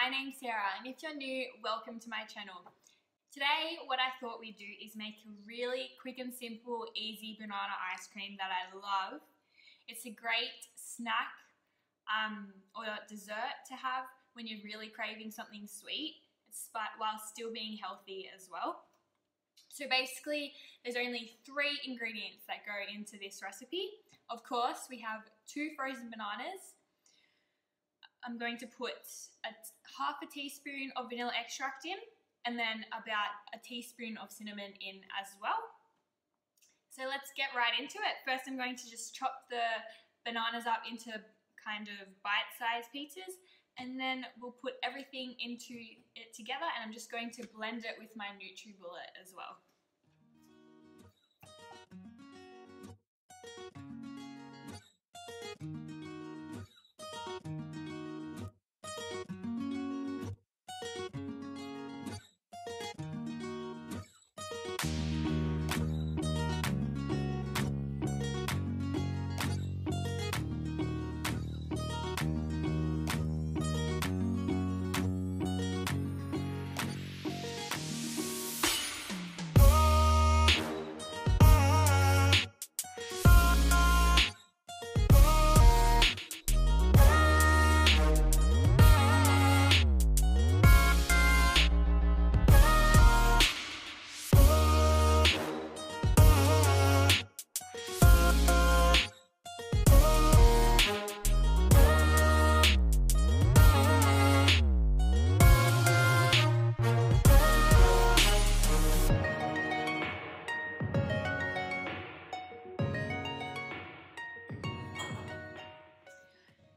my name's Sarah, and if you're new, welcome to my channel. Today, what I thought we'd do is make a really quick and simple, easy banana ice cream that I love. It's a great snack or dessert to have when you're really craving something sweet, while still being healthy as well. So basically, there's only 3 ingredients that go into this recipe. Of course, we have 2 frozen bananas. I'm going to put half a teaspoon of vanilla extract in, and then about a teaspoon of cinnamon in as well. So let's get right into it. First, I'm going to just chop the bananas up into kind of bite-sized pieces, and then we'll put everything into it together, and I'm just going to blend it with my NutriBullet as well.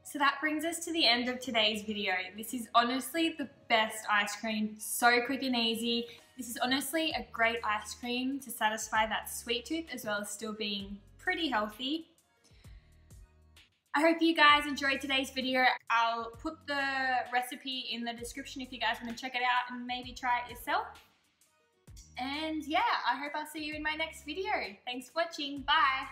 So that brings us to the end of today's video. This is honestly the best ice cream, so quick and easy. This is honestly a great ice cream to satisfy that sweet tooth as well as still being pretty healthy. I hope you guys enjoyed today's video. I'll put the recipe in the description if you guys want to check it out and maybe try it yourself. And yeah, I hope I'll see you in my next video. Thanks for watching, bye.